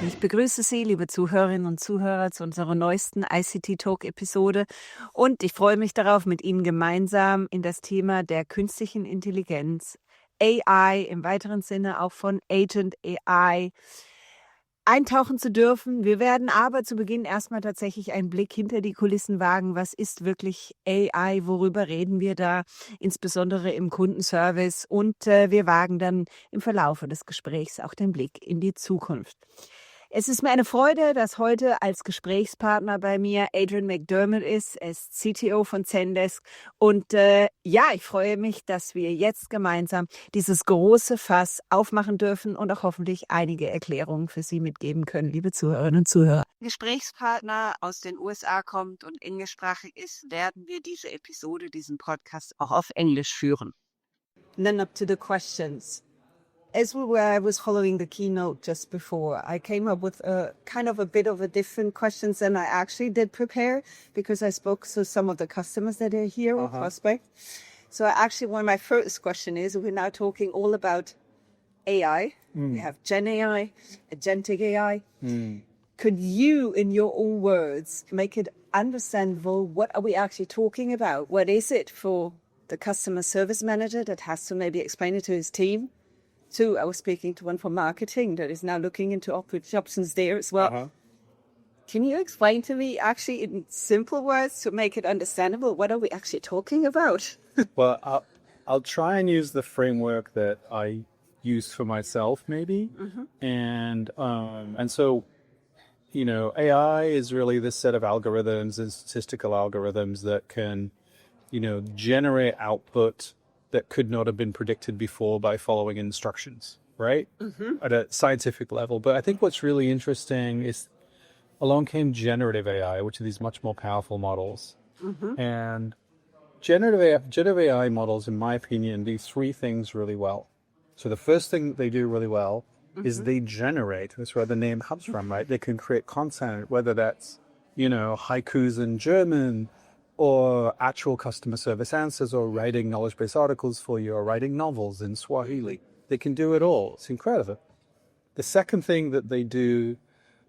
Ich begrüße Sie, liebe Zuhörerinnen und Zuhörer, zu unserer neuesten ICT Talk-Episode und ich freue mich darauf, mit Ihnen gemeinsam in das Thema der künstlichen Intelligenz, AI im weiteren Sinne auch von Agent AI, eintauchen zu dürfen. Wir werden aber zu Beginn erstmal tatsächlich einen Blick hinter die Kulissen wagen. Was ist wirklich AI? Worüber reden wir da? Insbesondere im Kundenservice. Und wir wagen dann im Verlaufe des Gesprächs auch den Blick in die Zukunft. Es ist mir eine Freude, dass heute als Gesprächspartner bei mir Adrian McDermott ist. Er ist CTO von Zendesk. Und ich freue mich, dass wir jetzt gemeinsam dieses große Fass aufmachen dürfen und auch hoffentlich einige Erklärungen für Sie mitgeben können, liebe Zuhörerinnen und Zuhörer. Gesprächspartner aus den USA kommt und englischsprachig ist, werden wir diese Episode, diesen Podcast auch auf Englisch führen. And then up to the questions. As I was following the keynote just before, I came up with a bit of a different questions than I actually did prepare because I spoke to some of the customers that are here or prospect. So my first question is, we're now talking all about AI. We have Gen AI, Agentic AI. Could you, in your own words, make it understandable? What are we actually talking about? What is it for the customer service manager that has to maybe explain it to his team? Two, I was speaking to one from marketing that is now looking into options there as well. Can you explain to me, actually, in simple words, to make it understandable, what are we actually talking about? Well, I'll try and use the framework that I use for myself, maybe. And so, AI is really this set of algorithms and statistical algorithms that can, generate output that could not have been predicted before by following instructions, right? At a scientific level. But I think what's really interesting is along came generative AI, which are these much more powerful models. And generative AI models, in my opinion, do three things really well. So the first thing that they do really well is they generate. That's where the name comes from, right? They can create content, whether that's, haikus in German, or actual customer service answers, or writing knowledge-based articles for you, or writing novels in Swahili. They can do it all. It's incredible. The second thing that they do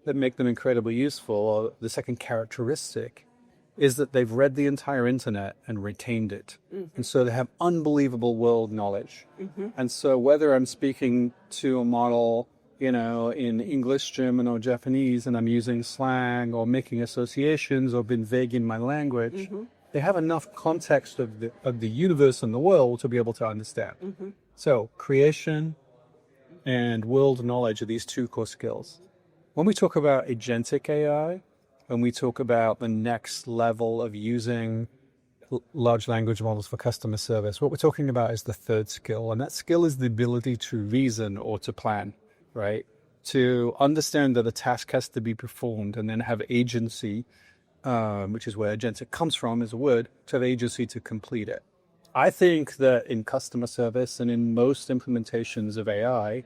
that make them incredibly useful, or the second characteristic, is that they've read the entire internet and retained it. And so they have unbelievable world knowledge. And so whether I'm speaking to a model, in English, German, or Japanese, and I'm using slang or making associations or being vague in my language, they have enough context of the universe and the world to be able to understand. So creation and world knowledge are these two core skills. When we talk about agentic AI, when we talk about the next level of using large language models for customer service, what we're talking about is the third skill, and that skill is the ability to reason or to plan. Right? To understand that a task has to be performed and then have agency, which is where agentic comes from as a word, to have agency to complete it. I think that in customer service and in most implementations of AI,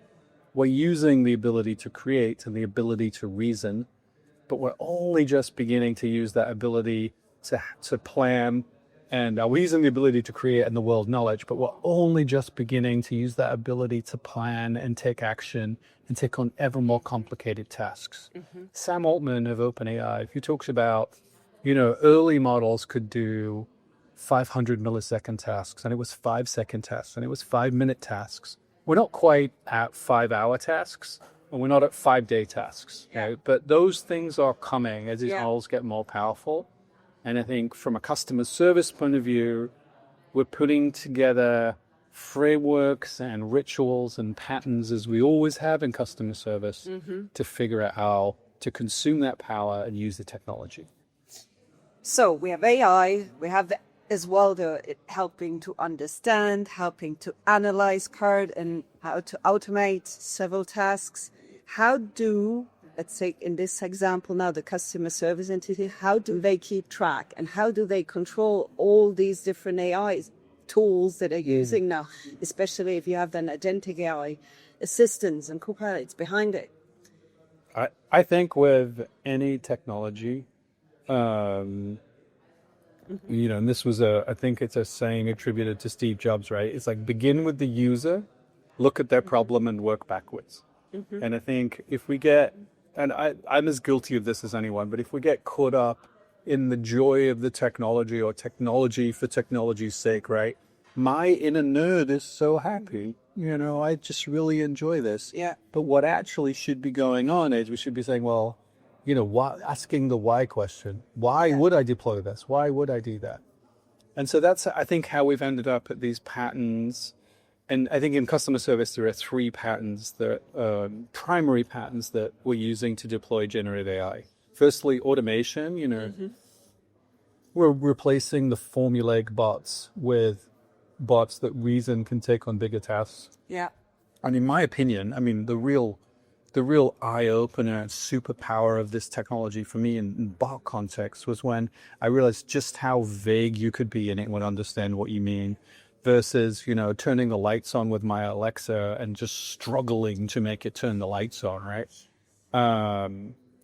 we're using the ability to create and the ability to reason, but we're only just beginning to use that ability to plan. And we're using the ability to create and the world knowledge, but we're only just beginning to use that ability to plan and take action and take on ever more complicated tasks. Sam Altman of OpenAI, he talks about, early models could do 500 millisecond tasks, and it was 5-second tasks, and it was 5-minute tasks. We're not quite at 5-hour tasks, and we're not at 5-day tasks. But those things are coming as these models get more powerful. And I think from a customer service point of view, we're putting together frameworks and rituals and patterns, as we always have in customer service, to figure out how to consume that power and use the technology. So we have AI, we have as well the helping to understand, helping to analyze code, and how to automate several tasks. How do, let's say in this example now, the customer service entity, how do they keep track and how do they control all these different AI tools that are using now, especially if you have then agentic AI assistants and co-pilots behind it? I think with any technology, and this was I think it's a saying attributed to Steve Jobs, right? It's like begin with the user, look at their problem and work backwards. And I think if we get and I'm as guilty of this as anyone, but if we get caught up in the joy of the technology or technology for technology's sake, right? My inner nerd is so happy. I just really enjoy this. Yeah. But what actually should be going on is we should be saying, well, asking the why question. Why would I deploy this? Why would I do that? And so that's, I think, how we've ended up at these patterns. And I think in customer service, there are 3 patterns, primary patterns that we're using to deploy generative AI. Firstly, automation, we're replacing the formulaic bots with bots that reason can take on bigger tasks. Yeah. And in my opinion, I mean, the real eye-opener and superpower of this technology for me in bot context was when I realized just how vague you could be and it would understand what you mean versus, turning the lights on with my Alexa and just struggling to make it turn the lights on, right?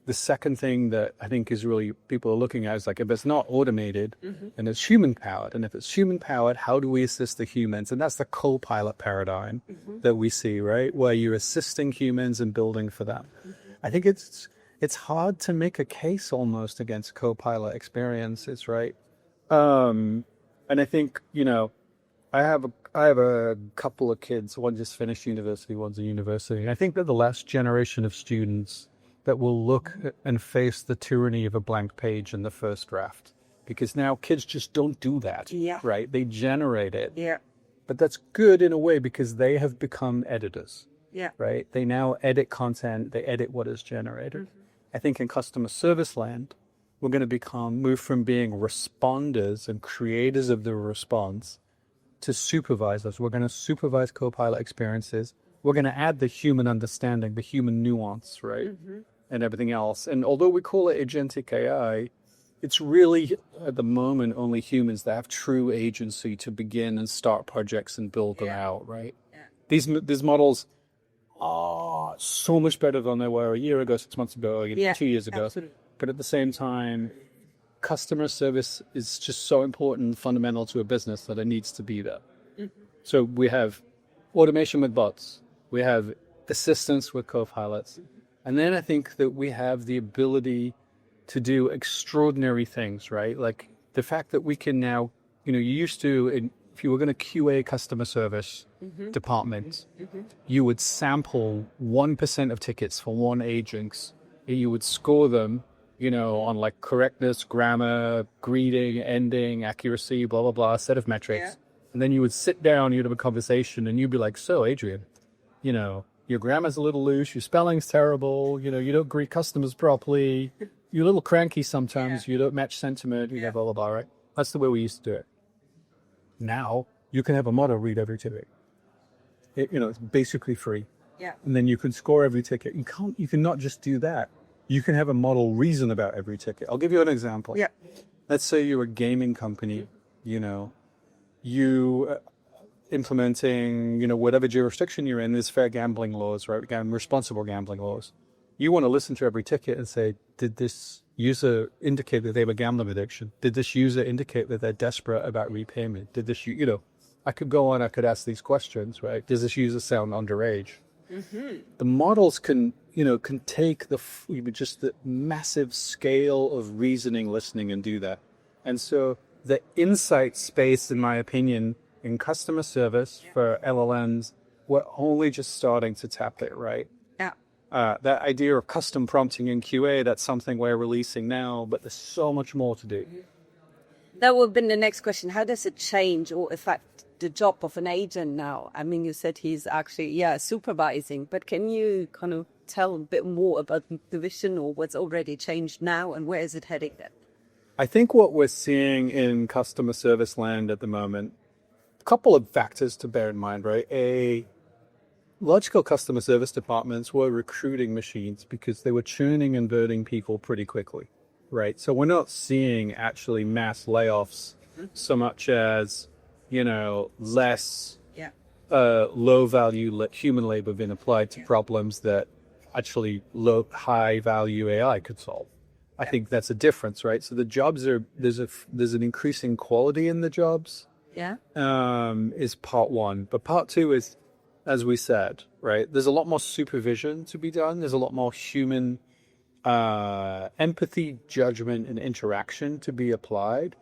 The second thing that I think is really people are looking at is like, if it's not automated and it's human powered, and if it's human powered, how do we assist the humans? And that's the co-pilot paradigm that we see, right? Where you're assisting humans and building for them. I think it's hard to make a case almost against co-pilot experiences, right? And I think, I have a couple of kids, one just finished university, one's a university. And I think they're the last generation of students that will look and face the tyranny of a blank page in the first draft. Because now kids just don't do that, right? They generate it. Yeah. But that's good in a way because they have become editors, right? They now edit content, they edit what is generated. I think in customer service land, we're going to move from being responders and creators of the response to supervisors. We're going to supervise co-pilot experiences. We're going to add the human understanding, the human nuance, right? And everything else. And although we call it Agentic AI, it's really, at the moment, only humans that have true agency to begin and start projects and build them out, right? Yeah. These models are so much better than they were a year ago, 6 months ago, 2 years ago. Absolutely. But at the same time, customer service is just so important and fundamental to a business that it needs to be there. So we have automation with bots. We have assistance with co-pilots. And then I think that we have the ability to do extraordinary things, right? Like the fact that we can now, you used to, if you were going to QA customer service department, you would sample 1% of tickets for one agent. And you would score them, on like correctness, grammar, greeting, ending, accuracy, blah, blah, blah, set of metrics. Yeah. And then you would sit down, you'd have a conversation, and you'd be like, so, Adrian, your grammar's a little loose, your spelling's terrible, you don't greet customers properly, you're a little cranky sometimes, you don't match sentiment, blah, blah, blah, right? That's the way we used to do it. Now, you can have a model read every ticket. It's basically free. Yeah. And then you can score every ticket. You can not just do that. You can have a model reason about every ticket. I'll give you an example. Yeah. Let's say you're a gaming company, you implementing, whatever jurisdiction you're in, there's fair gambling laws, right? Responsible gambling laws. You want to listen to every ticket and say, did this user indicate that they have a gambling addiction? Did this user indicate that they're desperate about repayment? Did this, I could go on, I could ask these questions, right? Does this user sound underage? The models can take just the massive scale of reasoning, listening, and do that. And so the insight space, in my opinion, in customer service for LLMs, we're only just starting to tap it, right? Yeah. That idea of custom prompting in QA, that's something we're releasing now, but there's so much more to do. That would have been the next question. How does it change or affect the job of an agent now? I mean, you said he's actually, supervising, but can you kind of tell a bit more about the vision or what's already changed now and where is it heading then? I think what we're seeing in customer service land at the moment, a couple of factors to bear in mind, right? Large-scale customer service departments were recruiting machines because they were churning and burning people pretty quickly, right? So we're not seeing actually mass layoffs so much as, less low-value human labor being applied to problems that actually high-value AI could solve. I think that's a difference, right? So the jobs there's an increasing quality in the jobs. Yeah. Is part one. But part two is, as we said, right, there's a lot more supervision to be done. There's a lot more human empathy, judgment, and interaction to be applied.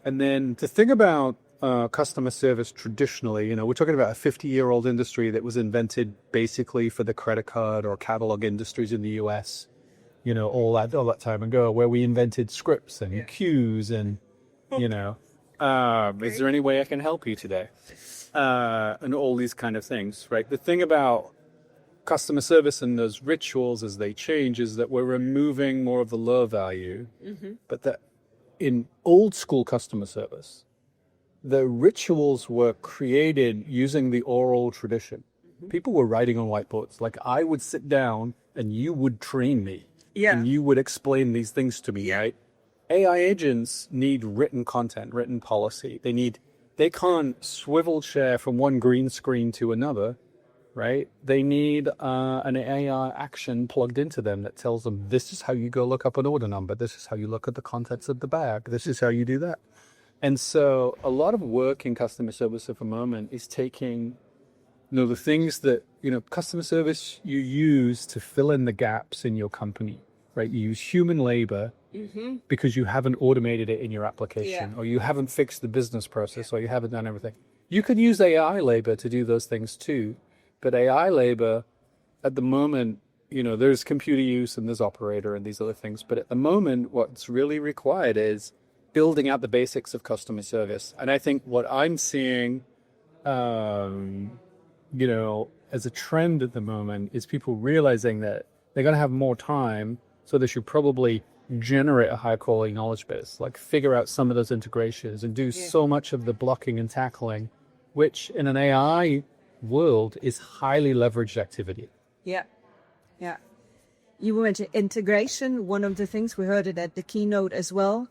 And then the thing about customer service traditionally, we're talking about a 50-year-old industry that was invented basically for the credit card or catalog industries in the US, all that time ago, where we invented scripts and queues and, is there any way I can help you today? And all these kind of things, right? The thing about customer service and those rituals as they change is that we're removing more of the low value, but that in old school customer service, the rituals were created using the oral tradition. People were writing on whiteboards. Like I would sit down and you would train me. And you would explain these things to me, right? AI agents need written content, written policy. They can't swivel chair from one green screen to another, right? They need an AI action plugged into them that tells them, this is how you go look up an order number. This is how you look at the contents of the bag. This is how you do that. And so a lot of work in customer service at the moment is taking, the things that, customer service you use to fill in the gaps in your company, right? You use human labor because you haven't automated it in your application or you haven't fixed the business process or you haven't done everything. You could use AI labor to do those things too. But AI labor at the moment, there's computer use and there's operator and these other things. But at the moment, what's really required is building out the basics of customer service. And I think what I'm seeing, as a trend at the moment is people realizing that they're going to have more time. So they should probably generate a high quality knowledge base, like figure out some of those integrations and do so much of the blocking and tackling, which in an AI world is highly leveraged activity. Yeah. You mentioned integration. One of the things we heard it at the keynote as well.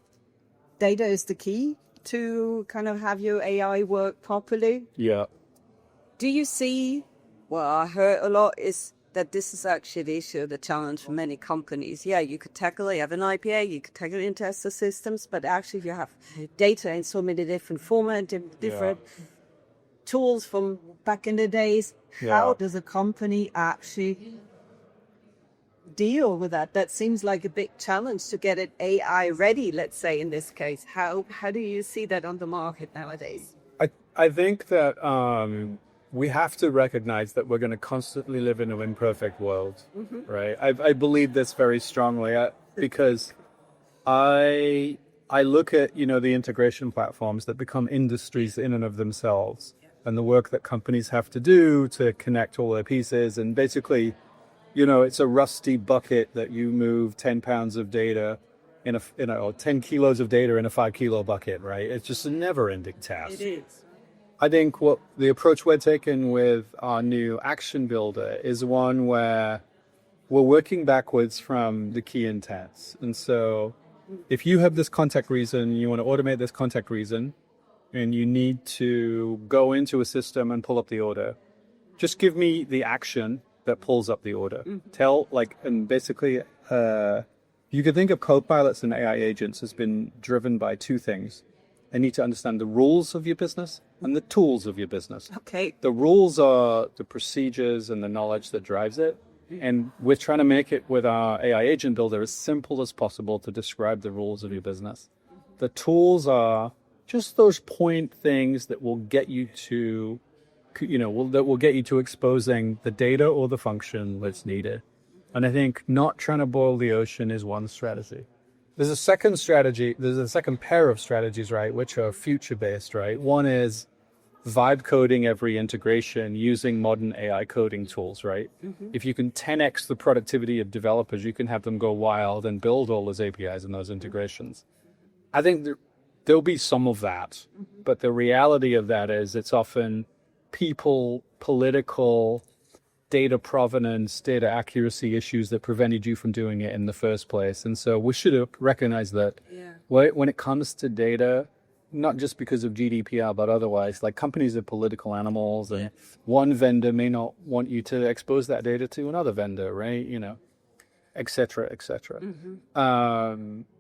Data is the key to kind of have your AI work properly. Yeah. Do you see, I heard a lot is that this is actually the issue, the challenge for many companies. Yeah, you could tackle it, you have an IPA, you could tackle it into the systems, but actually if you have data in so many different formats, different tools from back in the days, how does a company actually deal with that? That seems like a big challenge to get it AI ready, let's say in this case. How do you see that on the market nowadays? I think that we have to recognize that we're going to constantly live in an imperfect world, right? I believe this very strongly because I look at, the integration platforms that become industries in and of themselves and the work that companies have to do to connect all their pieces. And basically, it's a rusty bucket that you move 10 pounds of data or 10 kilos of data in a 5 kilo bucket, right? It's just a never ending task. It is. I think what the approach we're taking with our new action builder is one where we're working backwards from the key intents. And so if you have this contact reason, you want to automate this contact reason, and you need to go into a system and pull up the order, just give me the action that pulls up the order. And basically, you could think of co-pilots and AI agents has been driven by two things. They need to understand the rules of your business and the tools of your business. Okay. The rules are the procedures and the knowledge that drives it. And we're trying to make it with our AI agent builder as simple as possible to describe the rules of your business. The tools are just those point things that will get you to, that will get you to exposing the data or the function that's needed. And I think not trying to boil the ocean is one strategy. There's a second pair of strategies, right, which are future-based, right? One is vibe coding every integration using modern AI coding tools, right? If you can 10x the productivity of developers, you can have them go wild and build all those APIs and those integrations. I think there'll be some of that, but the reality of that is it's often people, political, data provenance, data accuracy issues that prevented you from doing it in the first place. And so we should recognize that when it comes to data, not just because of GDPR, but otherwise, like companies are political animals and one vendor may not want you to expose that data to another vendor, right? Et cetera, et cetera.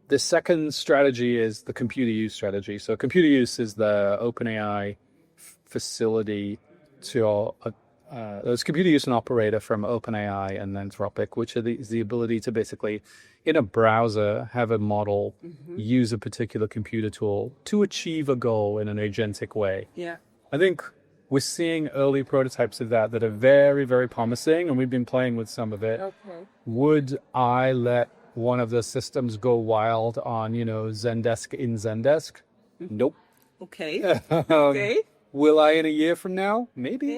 The second strategy is the computer use strategy. So computer use is the OpenAI facility to there's computer use and operator from OpenAI and Anthropic, which is the ability to basically, in a browser, have a model use a particular computer tool to achieve a goal in an agentic way. Yeah. I think we're seeing early prototypes of that are very, very promising, and we've been playing with some of it. Okay. Would I let one of the systems go wild on, Zendesk in Zendesk? Nope. Okay. Okay. Will I in a year from now? Maybe.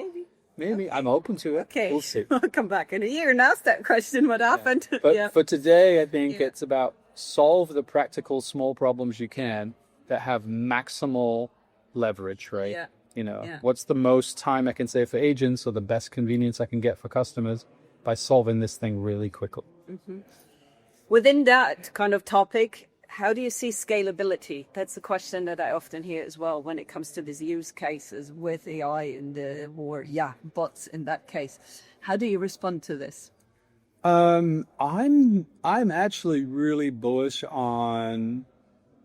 Okay. I'm open to it. Okay. We'll see. I'll come back in a year and ask that question, what happened. But for today, I think it's about solve the practical small problems you can that have maximal leverage, right? Yeah. What's the most time I can save for agents or the best convenience I can get for customers by solving this thing really quickly. Within that kind of topic, how do you see scalability? That's a question that I often hear as well when it comes to these use cases with AI or bots in that case. How do you respond to this? I'm actually really bullish on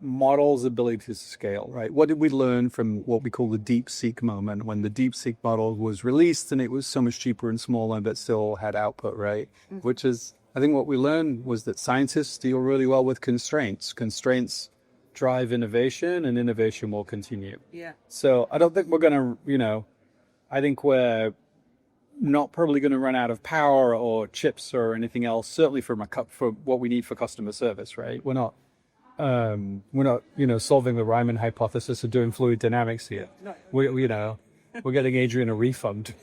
models' ability to scale, right? What did we learn from what we call the DeepSeek moment, when the DeepSeek model was released and it was so much cheaper and smaller but still had output, right? Which is, I think what we learned was that scientists deal really well with constraints. Constraints drive innovation, and innovation will continue. Yeah. So I don't think we're going to, I think we're not probably going to run out of power or chips or anything else, certainly for what we need for customer service, right? We're not, solving the Riemann hypothesis or doing fluid dynamics here. No. We're getting Adrian a refund.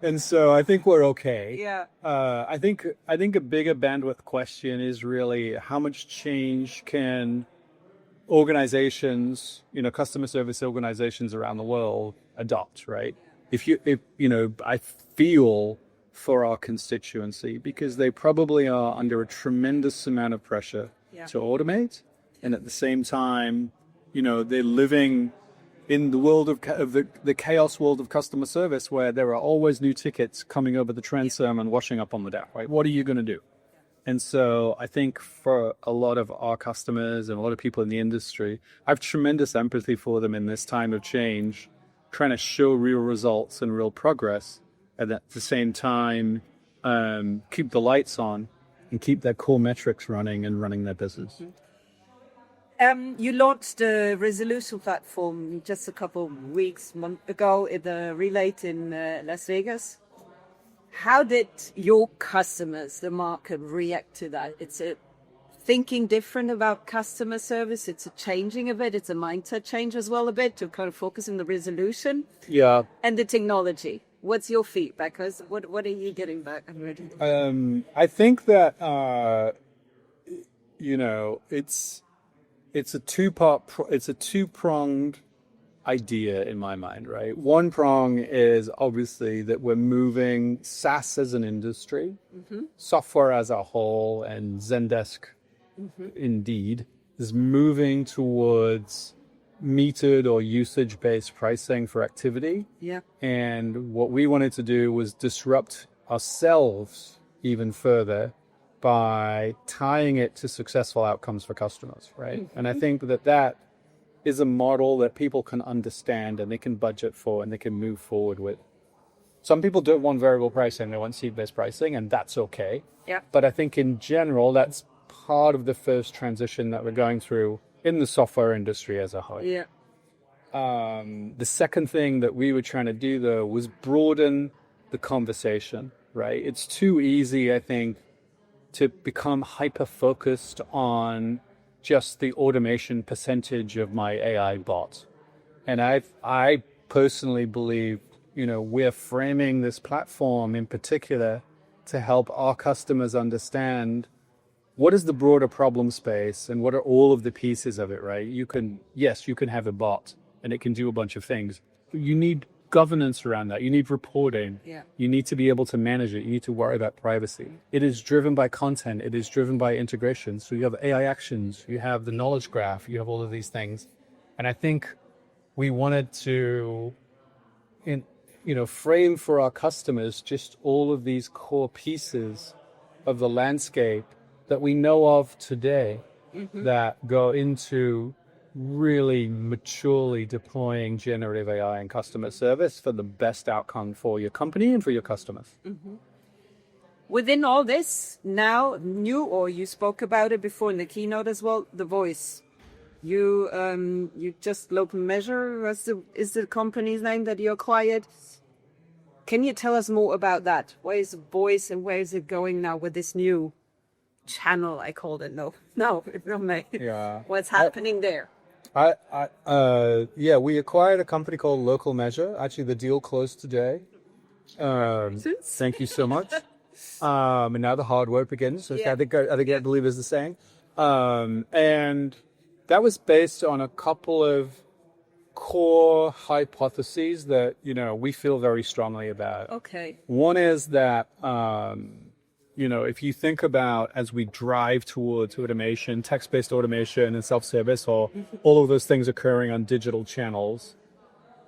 And so I think we're okay. Yeah. I think a bigger bandwidth question is really how much change can organizations, customer service organizations around the world adopt, right? I feel for our constituency, because they probably are under a tremendous amount of pressure to automate. And at the same time, they're living in the world of the chaos world of customer service, where there are always new tickets coming over the transom and washing up on the deck, right? What are you going to do? And so I think for a lot of our customers and a lot of people in the industry, I have tremendous empathy for them in this time of change, trying to show real results and real progress, and at the same time, keep the lights on and keep their core metrics running and running their business. You launched the resolution platform just a couple of months ago in the Relate in Las Vegas. How did your customers, the market, react to that? It's a thinking different about customer service. It's a changing a bit. It's a mindset change as well a bit to kind of focus on the resolution. Yeah. And the technology. What's your feedback? What are you getting back? I think that it's a two-pronged idea in my mind, right? One prong is obviously that we're moving SaaS as an industry, software as a whole, and Zendesk indeed is moving towards metered or usage-based pricing for activity. Yeah. And what we wanted to do was disrupt ourselves even further by tying it to successful outcomes for customers, right? And I think that is a model that people can understand and they can budget for and they can move forward with. Some people don't want variable pricing, they want seat-based pricing, and that's okay. Yeah. But I think in general, that's part of the first transition that we're going through in the software industry as a whole. Yeah. The second thing that we were trying to do, though, was broaden the conversation, right? It's too easy, I think, to become hyper-focused on just the automation percentage of my AI bot. And I personally believe, we're framing this platform in particular to help our customers understand what is the broader problem space and what are all of the pieces of it, right? You can have a bot and it can do a bunch of things. But you need governance around that. You need reporting. Yeah. You need to be able to manage it. You need to worry about privacy. It is driven by content. It is driven by integration. So you have AI actions, you have the knowledge graph, you have all of these things. And I think we wanted to, frame for our customers just all of these core pieces of the landscape that we know of today that go into really maturely deploying generative AI in customer service for the best outcome for your company and for your customers. Within all this, now new, or you spoke about it before in the keynote as well, the voice. You just local measure is the company's name that you acquired. Can you tell us more about that? Where is the voice and where is it going now with this new channel? I called it. No, it's not me. Yeah. What's happening there? We acquired a company called Local Measure. Actually, the deal closed today. Thank you so much. And now the hard work begins. So I believe is the saying. And that was based on a couple of core hypotheses that, we feel very strongly about. Okay. One is that, if you think about as we drive towards automation, text-based automation and self-service, or all of those things occurring on digital channels,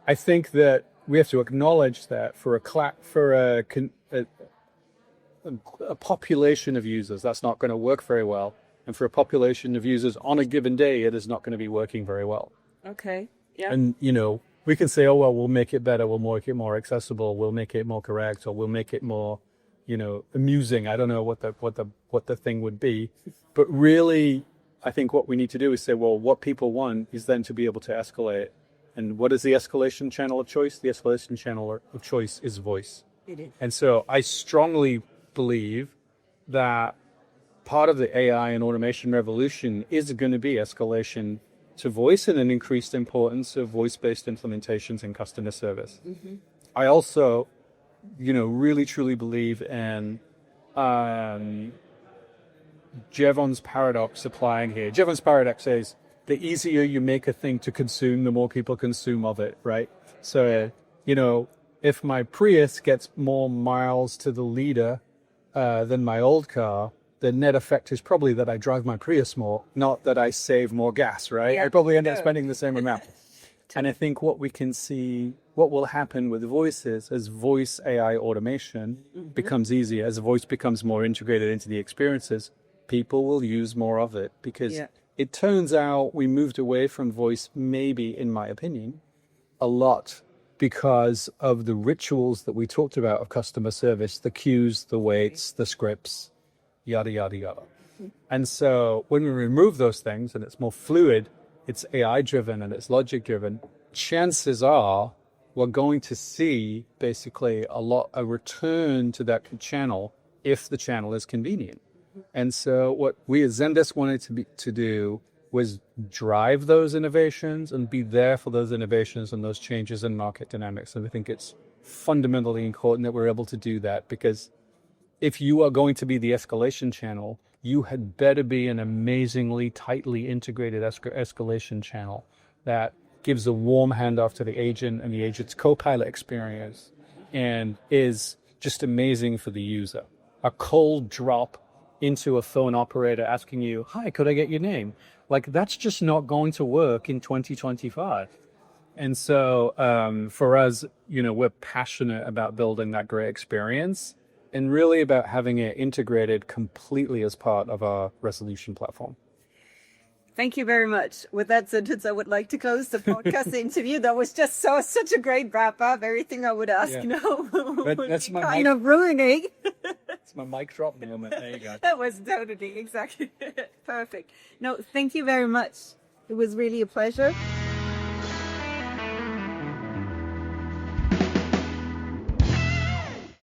I think that we have to acknowledge that for a population of users, that's not going to work very well. And for a population of users on a given day, it is not going to be working very well. Okay. Yeah. And, we can say, oh, well, we'll make it better. We'll make it more accessible. We'll make it more correct, or we'll make it more, amusing. I don't know what the thing would be. But really, I think what we need to do is say, well, what people want is then to be able to escalate. And what is the escalation channel of choice? The escalation channel of choice is voice. It is. And so I strongly believe that part of the AI and automation revolution is going to be escalation to voice and an increased importance of voice-based implementations in customer service. I also, really truly believe in Jevons paradox applying here. Jevons paradox says the easier you make a thing to consume, the more people consume of it, right? So, if my Prius gets more miles to the liter than my old car, the net effect is probably that I drive my Prius more, not that I save more gas, right? Yeah. I probably end up spending the same amount. And I think what we can see, what will happen with voices as voice AI automation becomes easier, as voice becomes more integrated into the experiences, people will use more of it, because it turns out we moved away from voice, maybe, in my opinion, a lot because of the rituals that we talked about of customer service, the queues, the waits, the scripts, yada, yada, yada. And so when we remove those things and it's more fluid, it's AI-driven and it's logic-driven, chances are we're going to see basically a return to that channel if the channel is convenient. And so what we as Zendesk wanted to do was drive those innovations and be there for those innovations and those changes in market dynamics. And I think it's fundamentally important that we're able to do that, because if you are going to be the escalation channel, you had better be an amazingly tightly integrated escalation channel that gives a warm handoff to the agent and the agent's co-pilot experience and is just amazing for the user. A cold drop into a phone operator asking you, hi, could I get your name? Like, that's just not going to work in 2025. And so for us, we're passionate about building that great experience and really about having it integrated completely as part of our resolution platform. Thank you very much. With that sentence, I would like to close the podcast interview. That was just such a great wrap up. Everything I would ask, That's my kind of ruining. It's my mic drop moment. There you go. That was totally exactly perfect. No, thank you very much. It was really a pleasure.